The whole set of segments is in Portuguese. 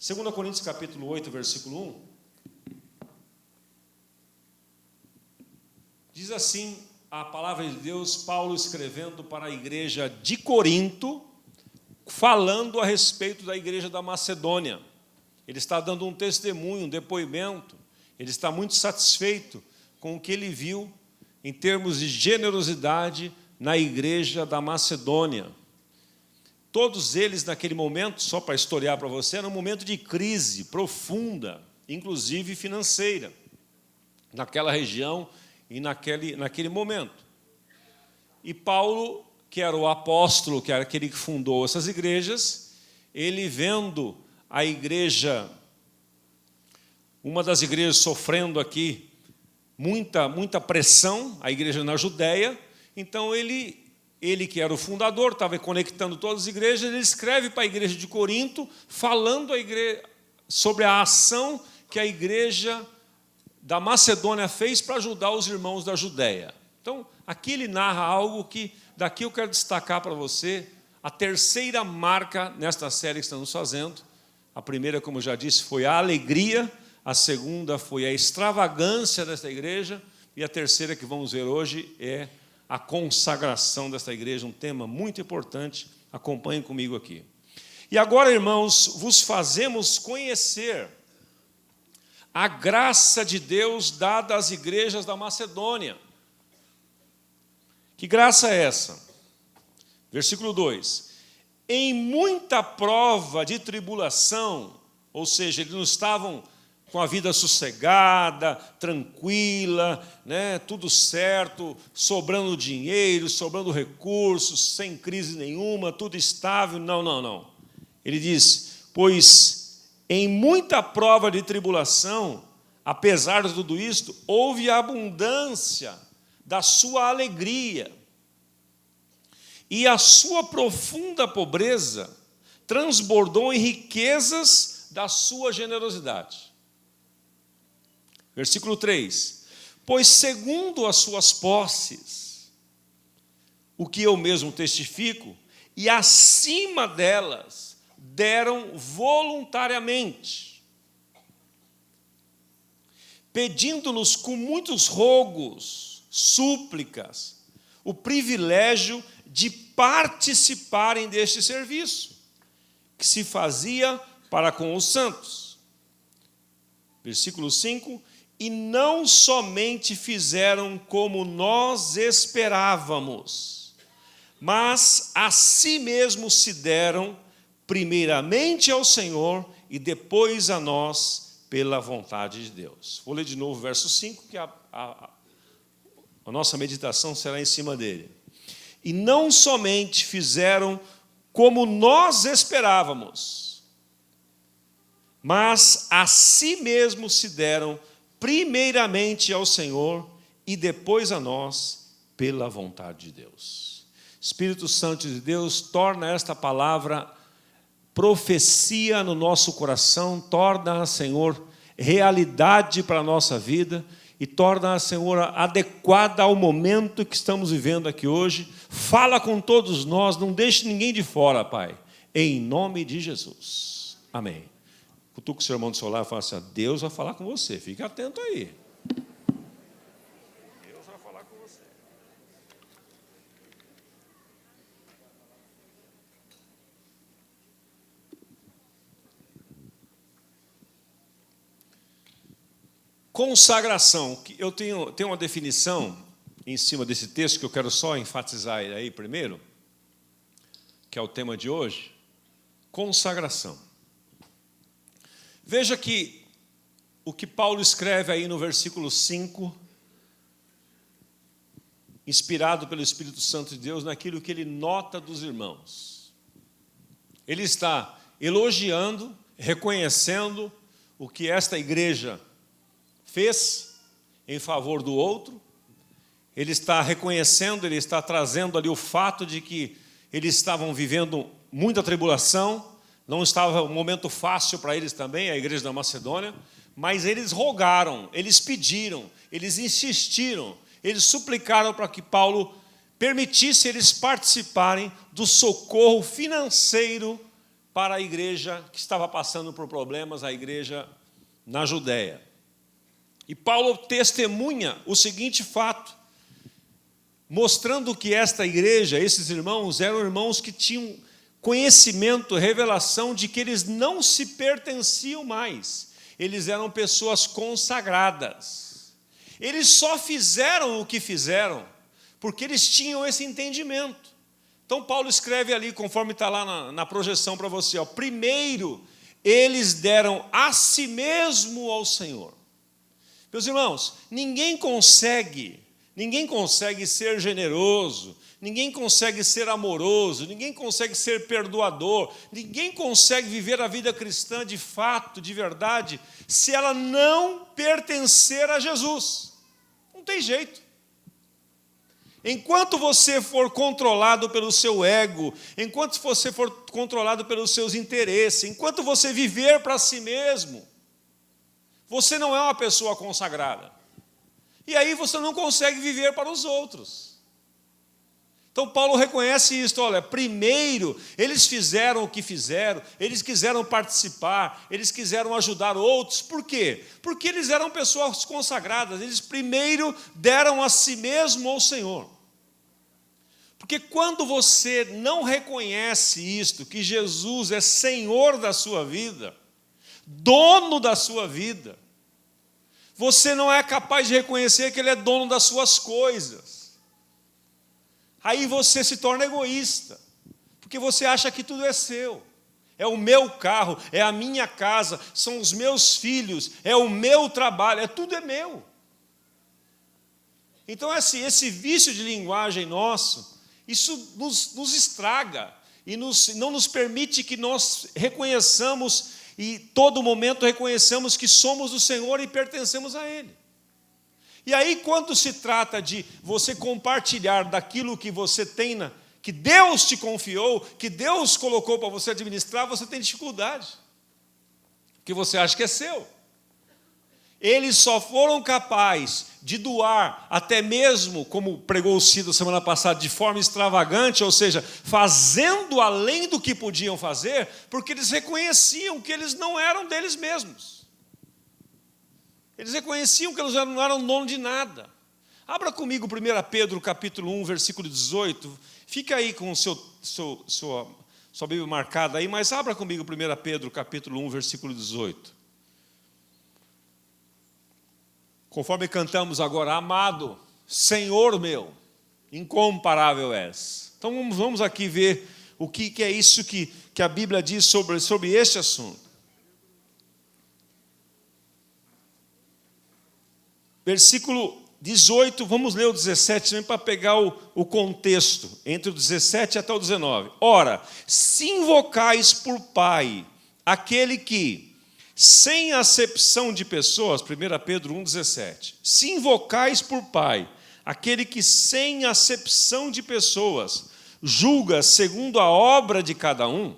2 Coríntios capítulo 8, versículo 1, diz assim a palavra de Deus, Paulo escrevendo para a igreja de Corinto, falando a respeito da igreja da Macedônia. Ele está dando um testemunho, um depoimento, ele está muito satisfeito com o que ele viu em termos de generosidade na igreja da Macedônia. Todos eles, naquele momento, só para historiar para você, era um momento de crise profunda, inclusive financeira, naquela região e naquele momento. E Paulo, que era o apóstolo, que era aquele que fundou essas igrejas, ele vendo a igreja, uma das igrejas sofrendo aqui muita pressão, a igreja na Judéia, então ele que era o fundador, estava conectando todas as igrejas, ele escreve para a igreja de Corinto, falando sobre a ação que a igreja da Macedônia fez para ajudar os irmãos da Judéia. Então, aqui ele narra algo que, daqui eu quero destacar para você, a terceira marca nesta série que estamos fazendo. A primeira, como eu já disse, foi a alegria, a segunda foi a extravagância desta igreja, e a terceira que vamos ver hoje é a consagração desta igreja, um tema muito importante. Acompanhem comigo aqui. E agora, irmãos, vos fazemos conhecer a graça de Deus dada às igrejas da Macedônia. Que graça é essa? Versículo 2. Em muita prova de tribulação, ou seja, eles não estavam com a vida sossegada, tranquila, né, tudo certo, sobrando dinheiro, sobrando recursos, sem crise nenhuma, tudo estável. Não. Ele diz, pois em muita prova de tribulação, apesar de tudo isto, houve abundância da sua alegria, e a sua profunda pobreza transbordou em riquezas da sua generosidade. Versículo 3. Pois segundo as suas posses, o que eu mesmo testifico, e acima delas, deram voluntariamente, pedindo-nos com muitos rogos, súplicas, o privilégio de participarem deste serviço, que se fazia para com os santos. Versículo 5. E não somente fizeram como nós esperávamos, mas a si mesmos se deram, primeiramente ao Senhor e depois a nós, pela vontade de Deus. Vou ler de novo o verso 5, que a nossa meditação será em cima dele. E não somente fizeram como nós esperávamos, mas a si mesmos se deram, primeiramente ao Senhor e depois a nós, pela vontade de Deus. Espírito Santo de Deus, torna esta palavra profecia no nosso coração, torna, Senhor, realidade para a nossa vida e torna, Senhor, adequada ao momento que estamos vivendo aqui hoje. Fala com todos nós, não deixe ninguém de fora, Pai, em nome de Jesus. Amém. Cutuca o seu irmão do seu lado e fala assim, Deus vai falar com você, fique atento aí. Deus vai falar com você. Consagração. Eu tenho uma definição em cima desse texto que eu quero só enfatizar aí primeiro, que é o tema de hoje. Consagração. Veja que o que Paulo escreve aí no versículo 5, inspirado pelo Espírito Santo de Deus, naquilo que ele nota dos irmãos. Ele está elogiando, reconhecendo o que esta igreja fez em favor do outro. Ele está reconhecendo, ele está trazendo ali o fato de que eles estavam vivendo muita tribulação, não estava um momento fácil para eles também, a igreja da Macedônia, mas eles rogaram, eles pediram, eles insistiram, eles suplicaram para que Paulo permitisse eles participarem do socorro financeiro para a igreja que estava passando por problemas, a igreja na Judéia. E Paulo testemunha o seguinte fato, mostrando que esta igreja, esses irmãos, eram irmãos que tinham conhecimento, revelação de que eles não se pertenciam mais. Eles eram pessoas consagradas. Eles só fizeram o que fizeram porque eles tinham esse entendimento. Então, Paulo escreve ali, conforme está lá na projeção para você, ó, primeiro, eles deram a si mesmo ao Senhor. Meus irmãos, ninguém consegue ser generoso, ninguém consegue ser amoroso, ninguém consegue ser perdoador, ninguém consegue viver a vida cristã de fato, de verdade, se ela não pertencer a Jesus. Não tem jeito. Enquanto você for controlado pelo seu ego, enquanto você for controlado pelos seus interesses, enquanto você viver para si mesmo, você não é uma pessoa consagrada. E aí você não consegue viver para os outros. Então Paulo reconhece isso, olha, primeiro eles fizeram o que fizeram, eles quiseram participar, eles quiseram ajudar outros, por quê? Porque eles eram pessoas consagradas, eles primeiro deram a si mesmo ao Senhor. Porque quando você não reconhece isto, que Jesus é Senhor da sua vida, dono da sua vida, você não é capaz de reconhecer que Ele é dono das suas coisas. Aí você se torna egoísta, porque você acha que tudo é seu. É o meu carro, é a minha casa, são os meus filhos, é o meu trabalho, tudo é meu. Então esse vício de linguagem nosso, isso nos estraga e não nos permite que nós reconheçamos e todo momento reconheçamos que somos do Senhor e pertencemos a Ele. E aí, quando se trata de você compartilhar daquilo que você tem, que Deus te confiou, que Deus colocou para você administrar, você tem dificuldade, porque você acha que é seu. Eles só foram capazes de doar, até mesmo, como pregou o Cido semana passada, de forma extravagante, ou seja, fazendo além do que podiam fazer, porque eles reconheciam que eles não eram deles mesmos. Eles reconheciam que eles não eram dono de nada. Abra comigo 1 Pedro, capítulo 1, versículo 18. Fica aí com sua Bíblia marcada aí, mas abra comigo 1 Pedro, capítulo 1, versículo 18. Conforme cantamos agora, amado, Senhor meu, incomparável és. Então vamos aqui ver o que é isso que a Bíblia diz sobre este assunto. Versículo 18, vamos ler o 17 também para pegar o contexto, entre o 17 até o 19. Ora, se invocais por Pai aquele que, sem acepção de pessoas, 1 Pedro 1,17, se invocais por Pai aquele que, sem acepção de pessoas, julga segundo a obra de cada um,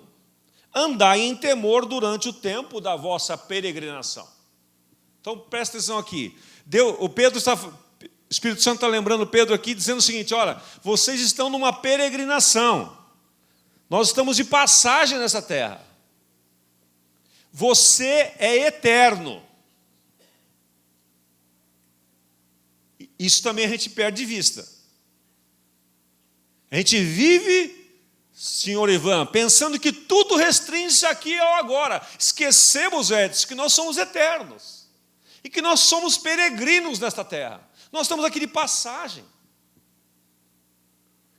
andai em temor durante o tempo da vossa peregrinação. Então, presta atenção aqui. O Espírito Santo está lembrando Pedro aqui, dizendo o seguinte, olha, vocês estão numa peregrinação. Nós estamos de passagem nessa terra. Você é eterno. Isso também a gente perde de vista. A gente vive, senhor Ivan, pensando que tudo restringe-se aqui ao agora. Esquecemos, Edson, que nós somos eternos. E que nós somos peregrinos nesta terra. Nós estamos aqui de passagem.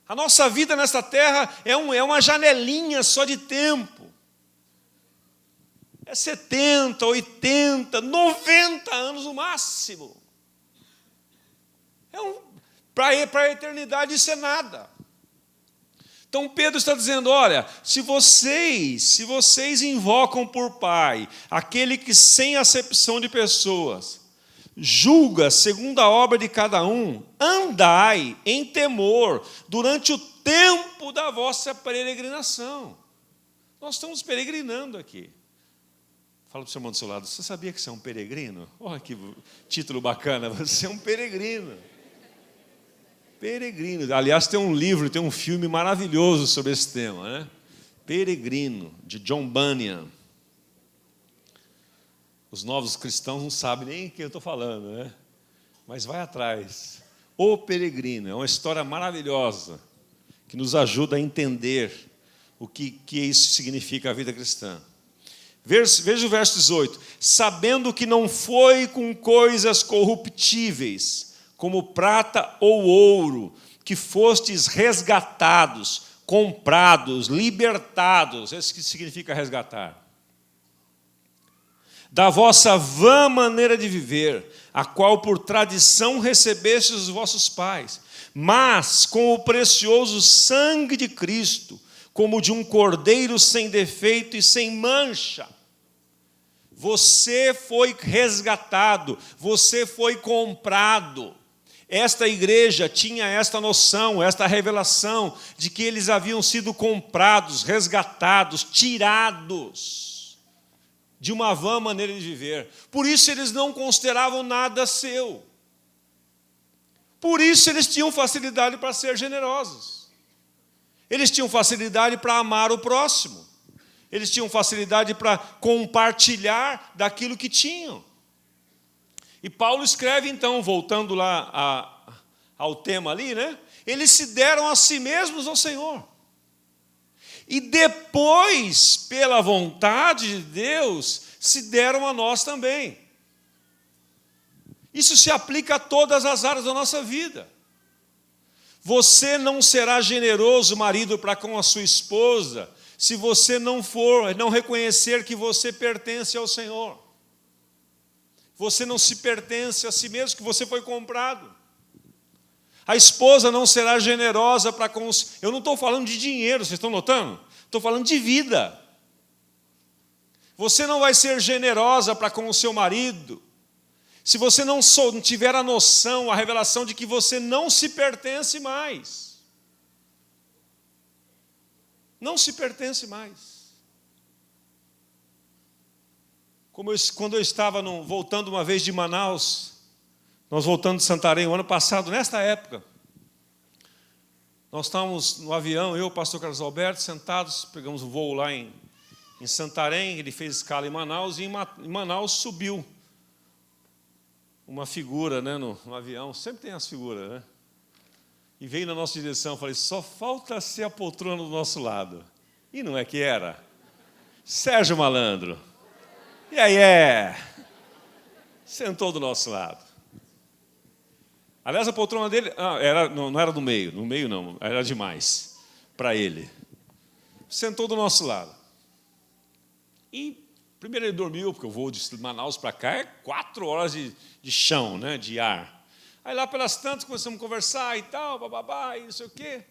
A nossa vida nesta terra é uma janelinha só de tempo. É 70, 80, 90 anos no máximo. Para a eternidade isso é nada. Então Pedro está dizendo, olha, se vocês invocam por Pai, aquele que sem acepção de pessoas, julga segundo a obra de cada um, andai em temor durante o tempo da vossa peregrinação. Nós estamos peregrinando aqui. Fala para o seu irmão do seu lado, você sabia que você é um peregrino? Olha que título bacana, você é um peregrino. Peregrino. Aliás, tem um livro, tem um filme maravilhoso sobre esse tema, né? Peregrino, de John Bunyan. Os novos cristãos não sabem nem o que eu estou falando, né? Mas vai atrás. O Peregrino é uma história maravilhosa que nos ajuda a entender o que isso significa a vida cristã. Veja o verso 18. Sabendo que não foi com coisas corruptíveis, como prata ou ouro, que fostes resgatados, comprados, libertados. Isso que significa resgatar. Da vossa vã maneira de viver, a qual por tradição recebestes os vossos pais, mas com o precioso sangue de Cristo, como de um cordeiro sem defeito e sem mancha. Você foi resgatado, você foi comprado. Esta igreja tinha esta noção, esta revelação de que eles haviam sido comprados, resgatados, tirados de uma vã maneira de viver. Por isso eles não consideravam nada seu. Por isso eles tinham facilidade para ser generosos. Eles tinham facilidade para amar o próximo. Eles tinham facilidade para compartilhar daquilo que tinham. E Paulo escreve, então, voltando lá ao tema ali, né? Eles se deram a si mesmos ao Senhor. E depois, pela vontade de Deus, se deram a nós também. Isso se aplica a todas as áreas da nossa vida. Você não será generoso, marido, para com a sua esposa, se você não reconhecer que você pertence ao Senhor. Você não se pertence a si mesmo, que você foi comprado. A esposa não será generosa para com os... Eu não estou falando de dinheiro, vocês estão notando? Estou falando de vida. Você não vai ser generosa para com o seu marido, se você não tiver a noção, a revelação de que você não se pertence mais. Não se pertence mais. Quando eu estava voltando uma vez de Manaus, nós voltando de Santarém, o ano passado, nesta época, nós estávamos no avião, eu e o pastor Carlos Alberto, sentados, pegamos um voo lá em Santarém, ele fez escala em Manaus, e em Manaus subiu uma figura, né, no avião, sempre tem as figuras, né? E veio na nossa direção, falei, só falta ser a poltrona do nosso lado. E não é que era? Sérgio Malandro. E aí sentou do nosso lado. Aliás, a poltrona dele não era do meio, no meio não, era demais para ele. Sentou do nosso lado. E primeiro ele dormiu, porque o voo de Manaus para cá é 4 horas de chão, né, de ar. Aí lá pelas tantas começamos a conversar e tal, bababá, e não sei o quê.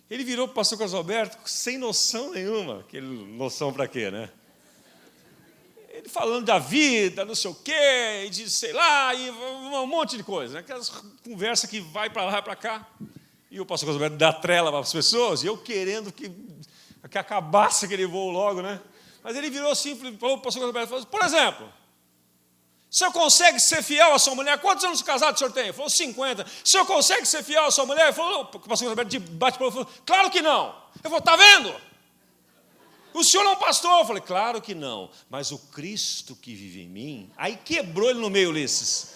Ele virou para o pastor Carlos Alberto sem noção nenhuma. Noção para quê, né? Ele falando da vida, não sei o quê, e de sei lá, e um monte de coisa, né? Aquelas conversas que vai para lá e para cá. E o pastor Carlos Alberto dá trela para as pessoas, e eu querendo que acabasse aquele voo logo, né? Mas ele virou assim, falou para o pastor Carlos Alberto, falou, por exemplo, o senhor consegue ser fiel à sua mulher? Quantos anos de casado o senhor tem? Ele falou, 50. O senhor consegue ser fiel à sua mulher? Ele falou, o pastor Carlos Alberto bate para ele, falou, claro que não. Ele falou, está vendo? O senhor não é um pastor? Eu falei, claro que não. Mas o Cristo que vive em mim... Aí quebrou ele no meio, Ulisses.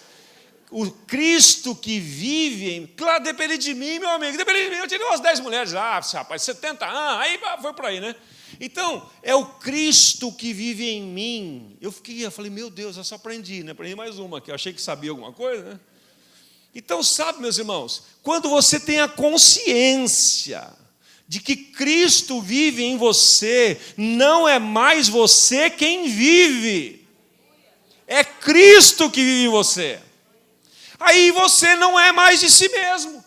O Cristo que vive em mim... Claro, depende de mim, meu amigo. Depende de mim. Eu tirei umas 10 mulheres. Rapaz, 70 anos. Aí foi por aí, né? Então, é o Cristo que vive em mim. Eu falei, meu Deus, eu só aprendi, né? Aprendi mais uma, que eu achei que sabia alguma coisa, né? Então, sabe, meus irmãos, quando você tem a consciência de que Cristo vive em você, não é mais você quem vive. É Cristo que vive em você. Aí você não é mais de si mesmo.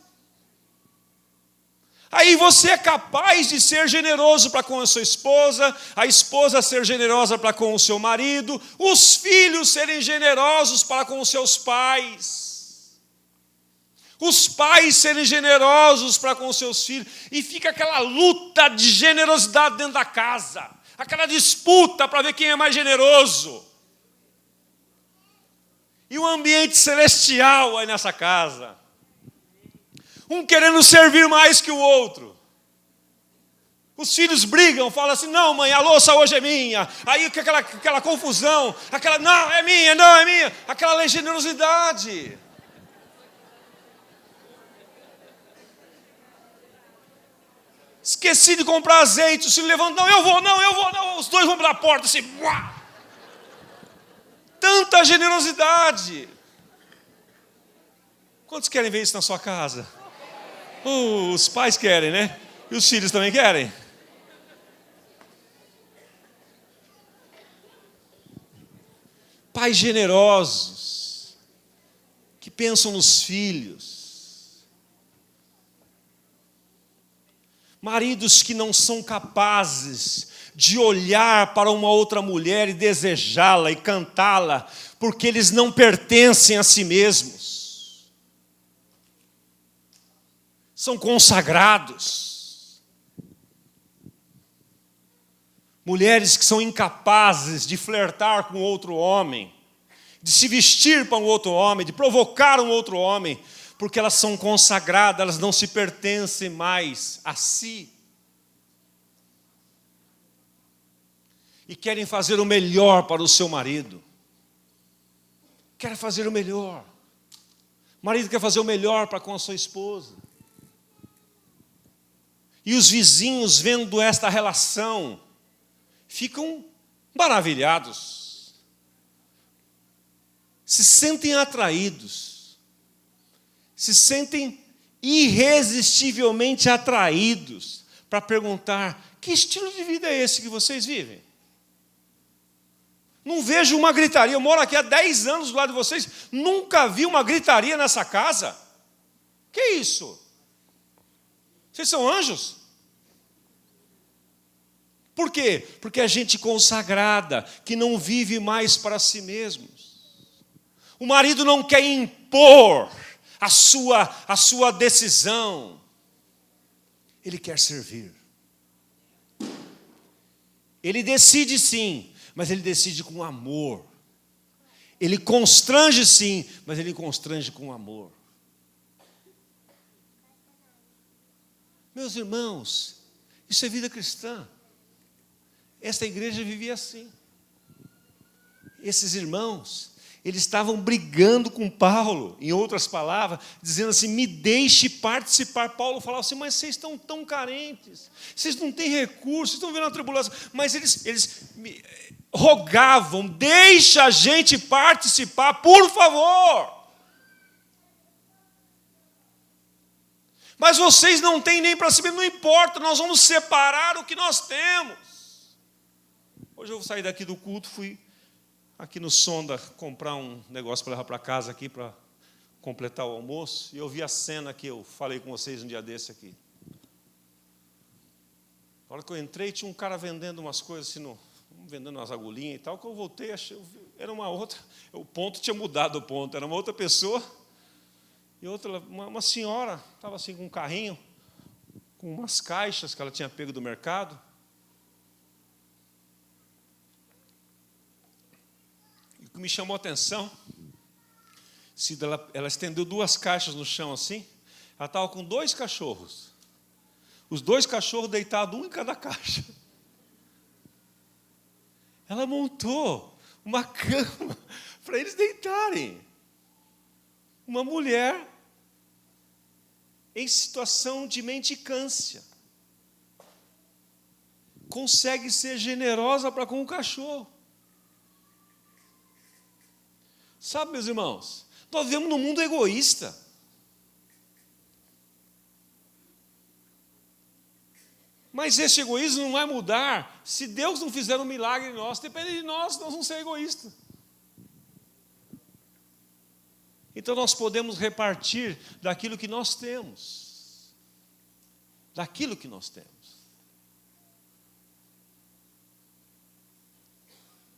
Aí você é capaz de ser generoso para com a sua esposa, a esposa ser generosa para com o seu marido, os filhos serem generosos para com os seus pais. Os pais serem generosos para com os seus filhos. E fica aquela luta de generosidade dentro da casa. Aquela disputa para ver quem é mais generoso. E um ambiente celestial aí nessa casa. Um querendo servir mais que o outro. Os filhos brigam, falam assim, não mãe, a louça hoje é minha. Aí aquela confusão, não, é minha, não, é minha. Aquela generosidade. Esqueci de comprar azeite, os filhos levantam, não, eu vou, não. Os dois vão para a porta assim, uá. Tanta generosidade. Quantos querem ver isso na sua casa? Os pais querem, né? E os filhos também querem? Pais generosos, que pensam nos filhos. Maridos que não são capazes de olhar para uma outra mulher e desejá-la e cantá-la, porque eles não pertencem a si mesmos. São consagrados. Mulheres que são incapazes de flertar com outro homem, de se vestir para um outro homem, de provocar um outro homem, porque elas são consagradas, elas não se pertencem mais a si. E querem fazer o melhor para o seu marido. Querem fazer o melhor. O marido quer fazer o melhor para com a sua esposa. E os vizinhos, vendo esta relação, ficam maravilhados. Se sentem atraídos. Se sentem irresistivelmente atraídos para perguntar, que estilo de vida é esse que vocês vivem? Não vejo uma gritaria, eu moro aqui há 10 anos do lado de vocês, nunca vi uma gritaria nessa casa. Que isso? Vocês são anjos? Por quê? Porque a gente consagrada, que não vive mais para si mesmos. O marido não quer impor a sua decisão. Ele quer servir. Ele decide sim, mas ele decide com amor. Ele constrange sim, mas ele constrange com amor. Meus irmãos, isso é vida cristã. Esta igreja vivia assim. Esses irmãos, eles estavam brigando com Paulo, em outras palavras, dizendo assim, me deixe participar. Paulo falava assim, mas vocês estão tão carentes, vocês não têm recursos, vocês estão vendo a tribulação. Mas eles rogavam, deixa a gente participar, por favor. Mas vocês não têm nem para si mesmo, não importa, nós vamos separar o que nós temos. Hoje eu vou sair daqui do culto, fui aqui no Sonda comprar um negócio para levar para casa aqui, para completar o almoço, e eu vi a cena que eu falei com vocês um dia desse aqui. Na hora que eu entrei, tinha um cara vendendo umas coisas assim, vendendo umas agulhinhas e tal, que eu voltei, achei, era uma outra, o ponto tinha mudado o ponto, era uma outra pessoa, e outra, uma senhora, estava assim com um carrinho, com umas caixas que ela tinha pego do mercado. E o que me chamou a atenção, ela estendeu 2 caixas no chão assim, ela estava com 2 cachorros. Os 2 cachorros deitados, um em cada caixa. Ela montou uma cama para eles deitarem. Uma mulher em situação de mendicância consegue ser generosa para com o cachorro. Sabe, meus irmãos, nós vivemos num mundo egoísta. Mas esse egoísmo não vai mudar se Deus não fizer um milagre em nós. Depende de nós vamos ser egoístas. Então nós podemos repartir daquilo que nós temos. Daquilo que nós temos.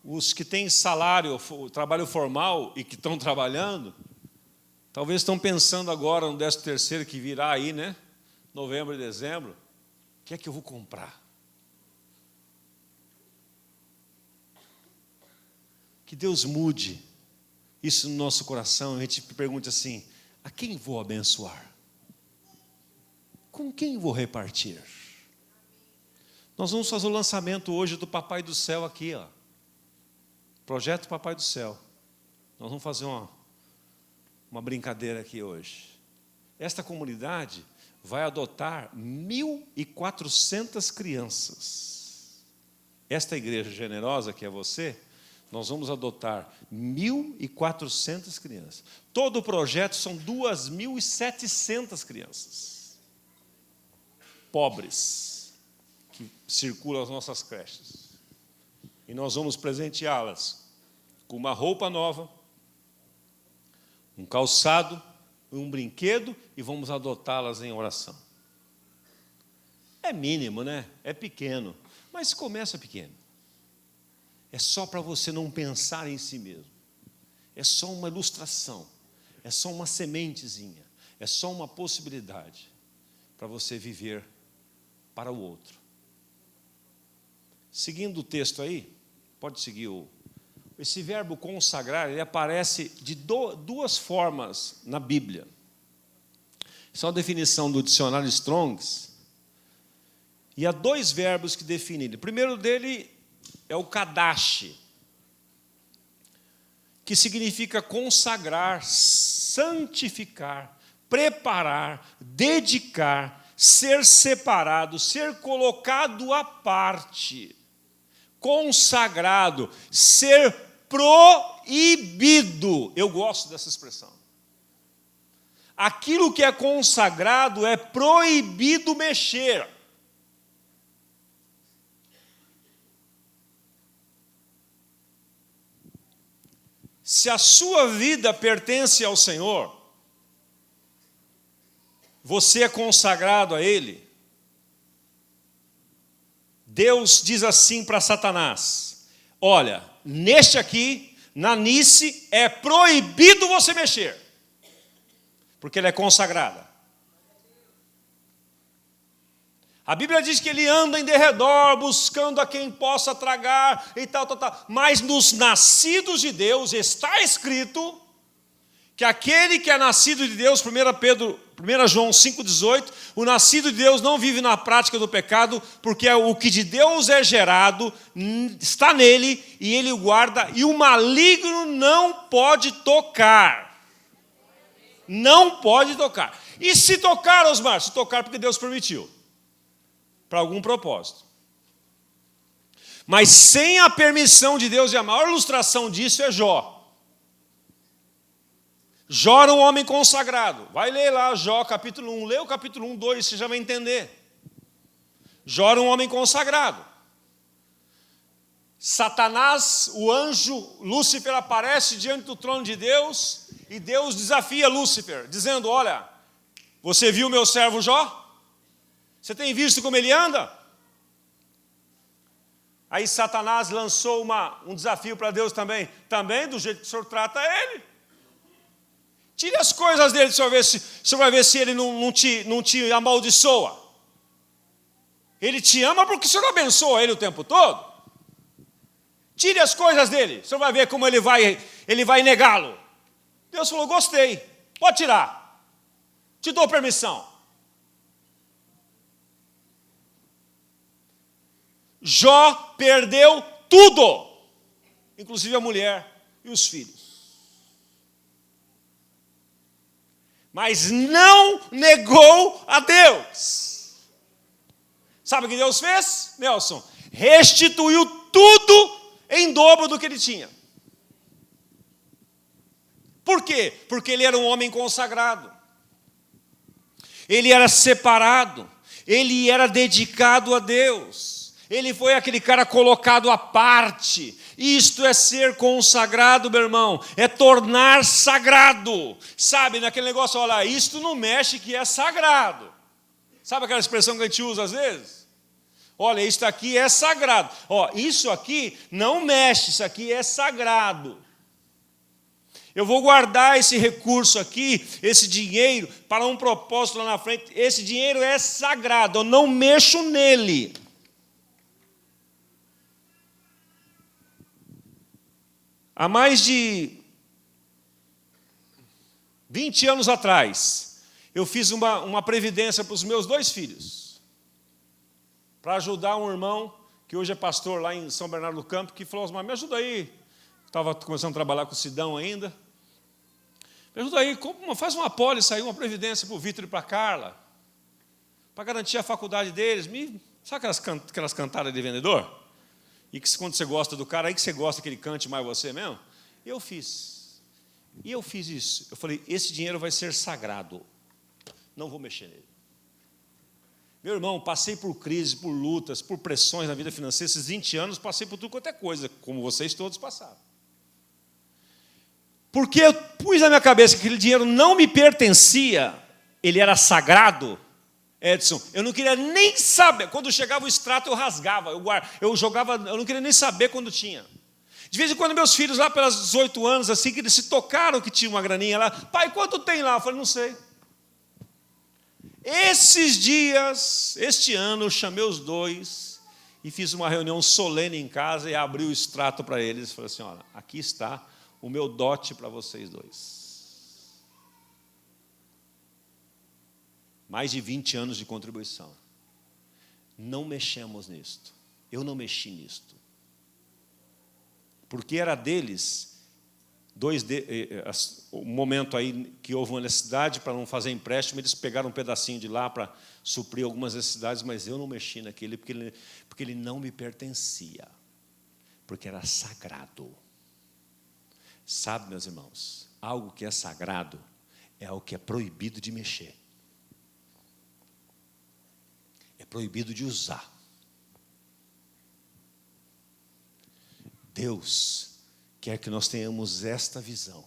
Os que têm salário, trabalho formal e que estão trabalhando, talvez estão pensando agora no 13º que virá aí, né? Novembro e dezembro. O que é que eu vou comprar? Que Deus mude isso no nosso coração. A gente pergunta assim, a quem vou abençoar? Com quem vou repartir? Nós vamos fazer o lançamento hoje do Papai do Céu aqui, ó. Projeto Papai do Céu. Nós vamos fazer uma brincadeira aqui hoje. Esta comunidade vai adotar 1.400 crianças. Esta igreja generosa, que é você, nós vamos adotar 1.400 crianças. Todo o projeto são 2.700 crianças. Pobres, que circulam as nossas creches. E nós vamos presenteá-las com uma roupa nova, um calçado, um brinquedo, e vamos adotá-las em oração. É mínimo, né? É pequeno, mas começa pequeno. É só para você não pensar em si mesmo. É só uma ilustração, é só uma sementezinha, é só uma possibilidade para você viver para o outro. Seguindo o texto aí, pode seguir esse verbo consagrar, ele aparece de duas formas na Bíblia. Essa é uma definição do dicionário Strong's. E há dois verbos que definem ele. O primeiro dele é o kadash, que significa consagrar, santificar, preparar, dedicar, ser separado, ser colocado à parte. Consagrado, ser proibido. Eu gosto dessa expressão. Aquilo que é consagrado é proibido mexer. Se a sua vida pertence ao Senhor, você é consagrado a Ele. Deus diz assim para Satanás: olha, neste aqui, na Nice, é proibido você mexer, porque ele é consagrada. A Bíblia diz que ele anda em derredor, buscando a quem possa tragar e tal. Mas nos nascidos de Deus está escrito que aquele que é nascido de Deus, 1 João 5,18, o nascido de Deus não vive na prática do pecado, porque o que de Deus é gerado está nele e ele o guarda, e o maligno não pode tocar. Não pode tocar. E se tocar, Osmar? Se tocar porque Deus permitiu, para algum propósito. Mas sem a permissão de Deus, e a maior ilustração disso é Jó. Jó era um homem consagrado. Vai ler lá Jó capítulo 1. Lê o capítulo 1, 2, você já vai entender. Jó era um homem consagrado. Satanás, o anjo Lúcifer, aparece diante do trono de Deus e Deus desafia Lúcifer, dizendo: olha, você viu meu servo Jó? Você tem visto como ele anda? Aí Satanás lançou um desafio para Deus também. Também, do jeito que o Senhor trata ele. Tire as coisas dele, o senhor vai ver se ele não te amaldiçoa. Ele te ama porque o Senhor abençoa ele o tempo todo. Tire as coisas dele, o senhor vai ver como ele vai negá-lo. Deus falou: gostei, pode tirar. Te dou permissão. Jó perdeu tudo, inclusive a mulher e os filhos. Mas não negou a Deus. Sabe o que Deus fez, Nelson? Restituiu tudo em dobro do que ele tinha. Por quê? Porque ele era um homem consagrado. Ele era separado. Ele era dedicado a Deus. Ele foi aquele cara colocado à parte. Isto é ser consagrado, meu irmão. É tornar sagrado. Sabe, naquele negócio, olha, isto não mexe que é sagrado. Sabe aquela expressão que a gente usa às vezes? Olha, isto aqui é sagrado. Ó, isso aqui não mexe, isso aqui é sagrado. Eu vou guardar esse recurso aqui, esse dinheiro, para um propósito lá na frente. Esse dinheiro é sagrado, eu não mexo nele. Há mais de 20 anos atrás, eu fiz uma previdência para os meus 2 filhos. para ajudar um irmão que hoje é pastor lá em São Bernardo do Campo, que falou: Osmar, me ajuda aí. Estava começando a trabalhar com o Sidão ainda. Me ajuda aí, faz uma apólice aí, uma previdência para o Vitor e para a Carla, para garantir a faculdade deles. Sabe aquelas cantadas de vendedor? E que quando você gosta do cara, aí que você gosta que ele cante mais você mesmo? Eu fiz. E eu fiz isso. Eu falei: esse dinheiro vai ser sagrado. Não vou mexer nele. Meu irmão, passei por crises, por lutas, por pressões na vida financeira. Esses 20 anos, passei por tudo quanto é coisa, como vocês todos passaram. Porque eu pus na minha cabeça que aquele dinheiro não me pertencia, ele era sagrado. Edson, eu não queria nem saber. Quando chegava o extrato, eu rasgava, eu jogava, eu não queria nem saber quando tinha. De vez em quando, meus filhos, lá pelos 18 anos, assim, que eles se tocaram que tinha uma graninha lá. Pai, quanto tem lá? Eu falei: não sei. Esses dias, este ano, eu chamei os dois e fiz uma reunião solene em casa e abri o extrato para eles. Falei assim: olha, aqui está o meu dote para vocês dois. Mais de 20 anos de contribuição. Não mexemos nisto. Eu não mexi nisto. Porque era deles, o momento aí que houve uma necessidade para não fazer empréstimo, eles pegaram um pedacinho de lá para suprir algumas necessidades, mas eu não mexi naquele, porque ele não me pertencia, porque era sagrado. Sabe, meus irmãos, algo que é sagrado é algo que é proibido de mexer. É proibido de usar. Deus quer que nós tenhamos esta visão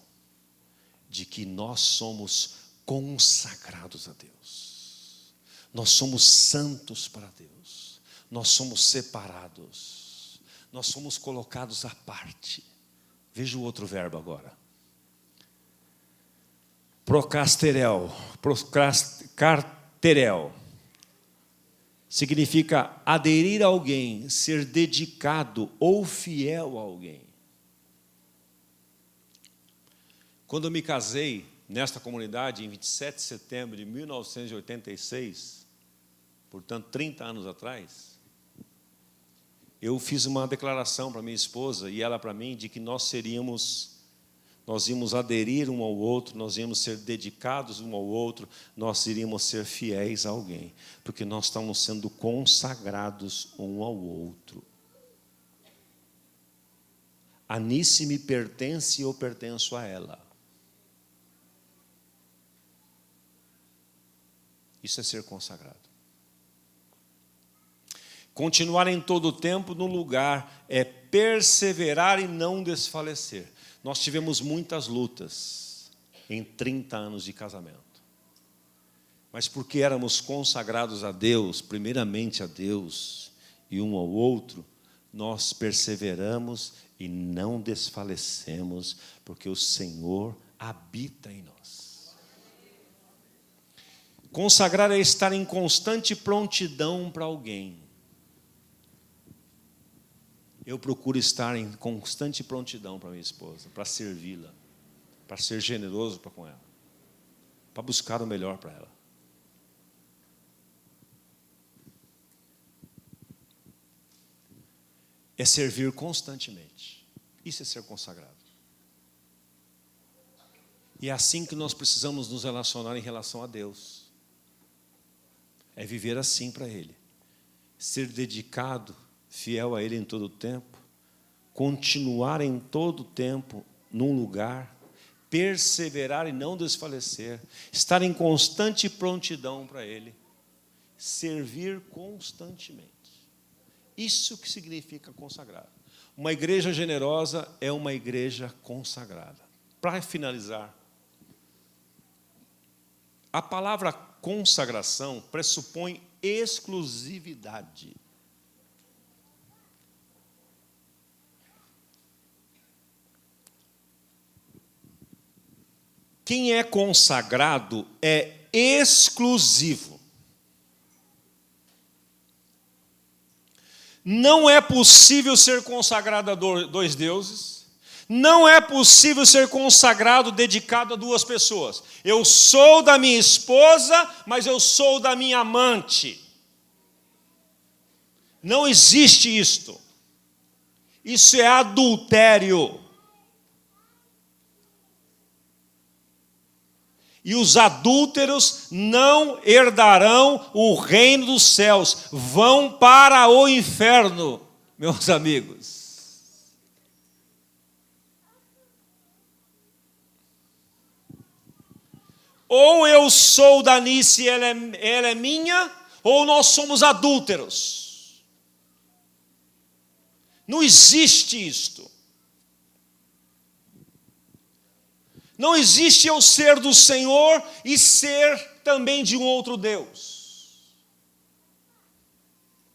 de que nós somos consagrados a Deus. Nós somos santos para Deus. Nós somos separados. Nós somos colocados à parte. Veja o outro verbo agora. Procrasterel. Significa aderir a alguém, ser dedicado ou fiel a alguém. Quando eu me casei nesta comunidade, em 27 de setembro de 1986, portanto, 30 anos atrás, eu fiz uma declaração para minha esposa e ela para mim, de que nós íamos aderir um ao outro, nós íamos ser dedicados um ao outro, nós iríamos ser fiéis a alguém, porque nós estamos sendo consagrados um ao outro. A Nice me pertence e eu pertenço a ela. Isso é ser consagrado. Continuar em todo o tempo no lugar é perseverar e não desfalecer. Nós tivemos muitas lutas em 30 anos de casamento. Mas porque éramos consagrados a Deus, primeiramente a Deus e um ao outro, nós perseveramos e não desfalecemos, porque o Senhor habita em nós. Consagrar é estar em constante prontidão para alguém. Eu procuro estar em constante prontidão para minha esposa, para servi-la, para ser generoso com ela, para buscar o melhor para ela. É servir constantemente. Isso é ser consagrado. E é assim que nós precisamos nos relacionar em relação a Deus. É viver assim para Ele. Ser dedicado, fiel a Ele em todo o tempo, continuar em todo o tempo num lugar, perseverar e não desfalecer, estar em constante prontidão para Ele, servir constantemente. Isso que significa consagrado. Uma igreja generosa é uma igreja consagrada. Para finalizar, a palavra consagração pressupõe exclusividade. Quem é consagrado é exclusivo. Não é possível ser consagrado a dois deuses. Não é possível ser consagrado, dedicado a duas pessoas. Eu sou da minha esposa, mas eu sou da minha amante. Não existe isto. Isso é adultério. E os adúlteros não herdarão o reino dos céus, vão para o inferno, meus amigos. Ou eu sou da Nice e ela é minha, ou nós somos adúlteros. Não existe isto. Não existe eu ser do Senhor e ser também de um outro Deus.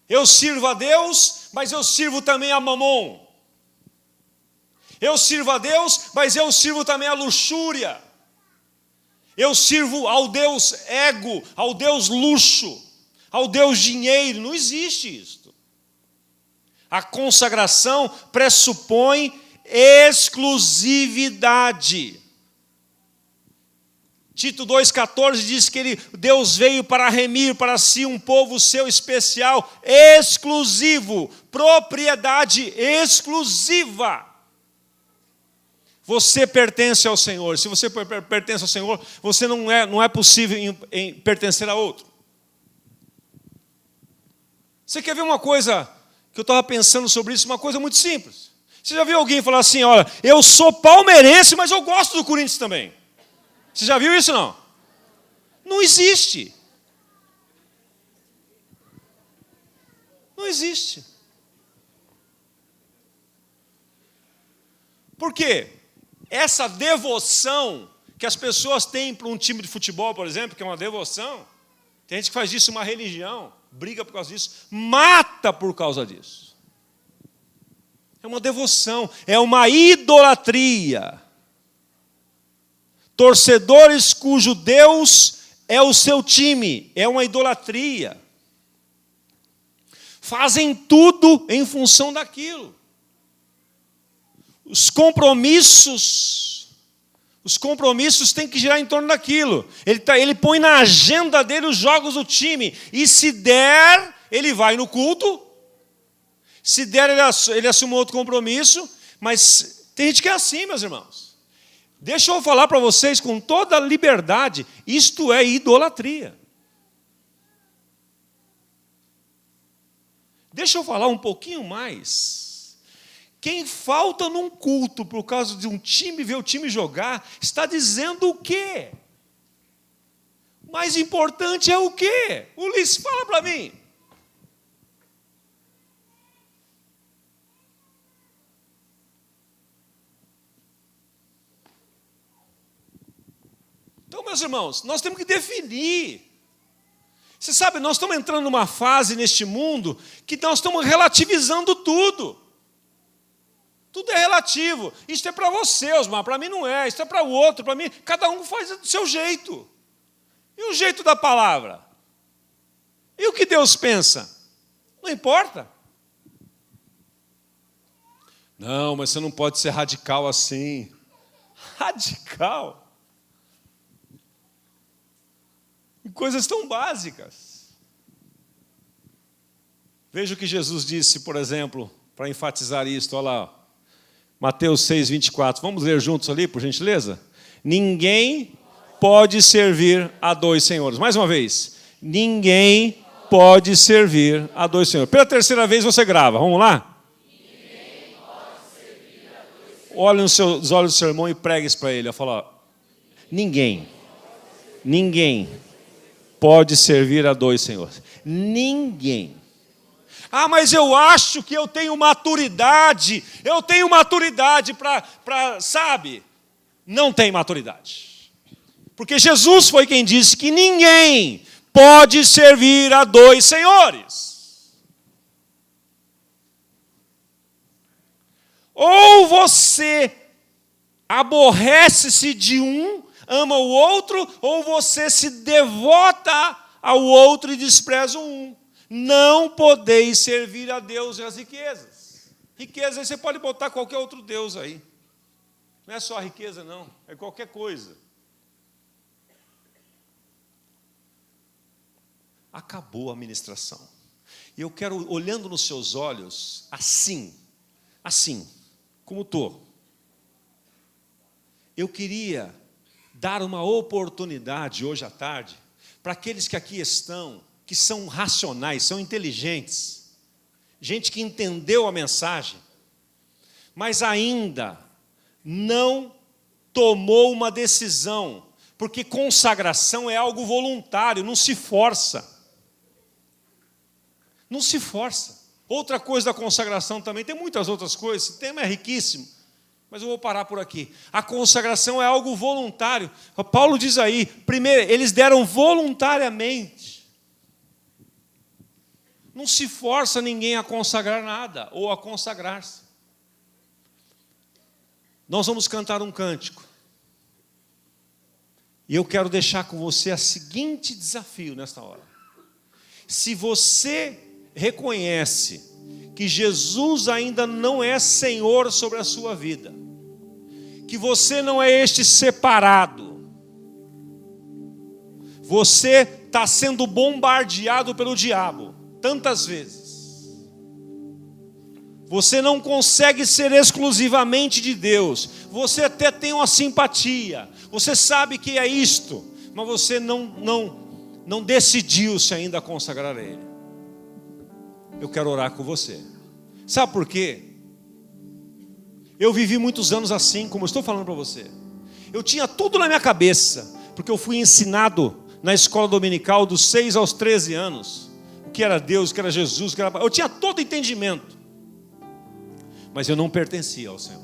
Eu sirvo a Deus, mas eu sirvo também a Mamon. Eu sirvo a Deus, mas eu sirvo também a luxúria. Eu sirvo ao Deus ego, ao Deus luxo, ao Deus dinheiro. Não existe isto. A consagração pressupõe exclusividade. Tito 2,14 diz que Deus veio para remir para si um povo seu especial, exclusivo, propriedade exclusiva. Você pertence ao Senhor. Se você pertence ao Senhor, você não é possível em pertencer a outro. Você quer ver uma coisa que eu estava pensando sobre isso, uma coisa muito simples. Você já viu alguém falar assim, olha, eu sou palmeirense, mas eu gosto do Corinthians também. Você já viu isso, não? Não existe. Não existe. Por quê? Essa devoção que as pessoas têm para um time de futebol, por exemplo, que é uma devoção, tem gente que faz disso uma religião, briga por causa disso, mata por causa disso. É uma devoção, é uma idolatria. Torcedores cujo Deus é o seu time, é uma idolatria. Fazem tudo em função daquilo. Os compromissos têm que girar em torno daquilo. Ele põe na agenda dele os jogos do time. E se der, ele vai no culto. Se der, ele assume outro compromisso. Mas tem gente que é assim, meus irmãos. Deixa eu falar para vocês com toda a liberdade, isto é idolatria. Deixa eu falar um pouquinho mais. Quem falta num culto por causa de um time, ver o time jogar, está dizendo o quê? O mais importante é o quê? Ulisses, fala para mim. Então, meus irmãos, nós temos que definir. Você sabe, nós estamos entrando numa fase neste mundo que nós estamos relativizando tudo. Tudo é relativo. Isso é para você, Osmar, para mim não é. Isso é para o outro, para mim. Cada um faz do seu jeito. E o jeito da palavra? E o que Deus pensa? Não importa. Não, mas você não pode ser radical assim. Radical? Em coisas tão básicas. Veja o que Jesus disse, por exemplo, para enfatizar isso. Olha lá, Mateus 6, 24. Vamos ler juntos ali, por gentileza? Ninguém pode servir a dois senhores. Mais uma vez. Ninguém pode servir a dois senhores. Pela terceira vez você grava. Vamos lá? Ninguém pode servir a dois senhores. Olhe nos olhos do seu irmão e pregue isso para ele. Fala, ninguém pode servir a dois senhores. Ninguém. Ah, mas eu acho que eu tenho maturidade para, sabe? Não tem maturidade. Porque Jesus foi quem disse que ninguém pode servir a dois senhores. Ou você aborrece-se de um, ama o outro, ou você se devota ao outro e despreza o um. Não podeis servir a Deus e as riquezas. Riqueza, aí você pode botar qualquer outro Deus aí. Não é só a riqueza, não. É qualquer coisa. Acabou a ministração. E eu quero, olhando nos seus olhos, assim, como estou. Eu queria dar uma oportunidade hoje à tarde para aqueles que aqui estão, que são racionais, são inteligentes, gente que entendeu a mensagem, mas ainda não tomou uma decisão, porque consagração é algo voluntário, não se força. Não se força. Outra coisa da consagração também, tem muitas outras coisas, esse tema é riquíssimo, mas eu vou parar por aqui. A consagração é algo voluntário. Paulo diz aí, primeiro, eles deram voluntariamente. Não se força ninguém a consagrar nada, ou a consagrar-se. Nós vamos cantar um cântico. E eu quero deixar com você o seguinte desafio nesta hora. Se você reconhece que Jesus ainda não é Senhor sobre a sua vida, que você não é este separado, você está sendo bombardeado pelo diabo tantas vezes, você não consegue ser exclusivamente de Deus, você até tem uma simpatia, você sabe que é isto, mas você não decidiu-se ainda a consagrar a Ele. Eu quero orar com você. Sabe por quê? Eu vivi muitos anos assim, como eu estou falando para você. Eu tinha tudo na minha cabeça, porque eu fui ensinado na escola dominical dos 6 aos 13 anos. O que era Deus, o que era Jesus, o que era... Eu tinha todo entendimento. Mas eu não pertencia ao Senhor.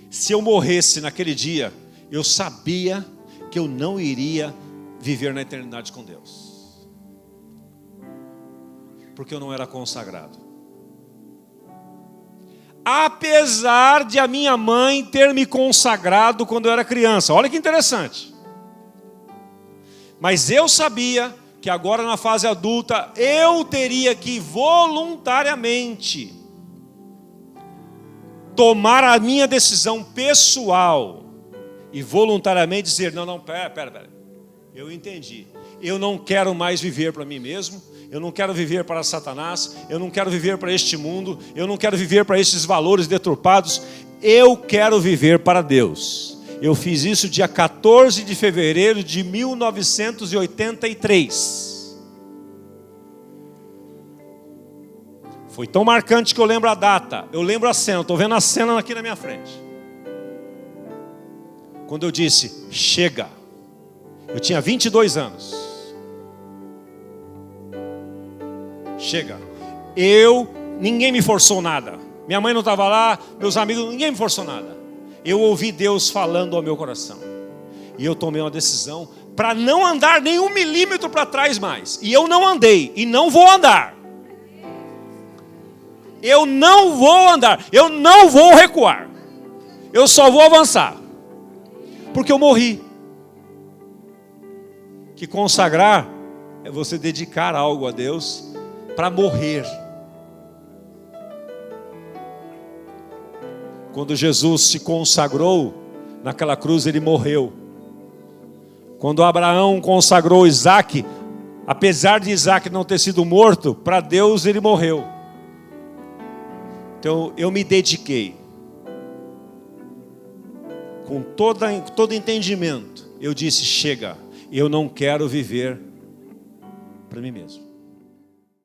Se eu morresse naquele dia, eu sabia que eu não iria viver na eternidade com Deus. Porque eu não era consagrado. Apesar de a minha mãe ter me consagrado quando eu era criança. Olha que interessante. Mas eu sabia que agora na fase adulta eu teria que voluntariamente tomar a minha decisão pessoal e voluntariamente dizer, não, pera. Eu entendi. Eu não quero mais viver para mim mesmo. Eu não quero viver para Satanás, eu não quero viver para este mundo, eu não quero viver para estes valores deturpados, eu quero viver para Deus. Eu fiz isso dia 14 de fevereiro de 1983. Foi tão marcante que eu lembro a data, eu lembro a cena, estou vendo a cena aqui na minha frente. Quando eu disse, chega, eu tinha 22 anos. Chega. Ninguém me forçou nada. Minha mãe não estava lá, meus amigos, ninguém me forçou nada. Eu ouvi Deus falando ao meu coração. E eu tomei uma decisão para não andar nem 1 milímetro para trás mais. E eu não andei, e não vou andar. Eu não vou andar, eu não vou recuar. Eu só vou avançar. Porque eu morri. Que consagrar é você dedicar algo a Deus para morrer. Quando Jesus se consagrou naquela cruz, ele morreu. Quando Abraão consagrou Isaac, apesar de Isaac não ter sido morto, para Deus ele morreu. Então eu me dediquei com todo entendimento. Eu disse, chega, eu não quero viver para mim mesmo.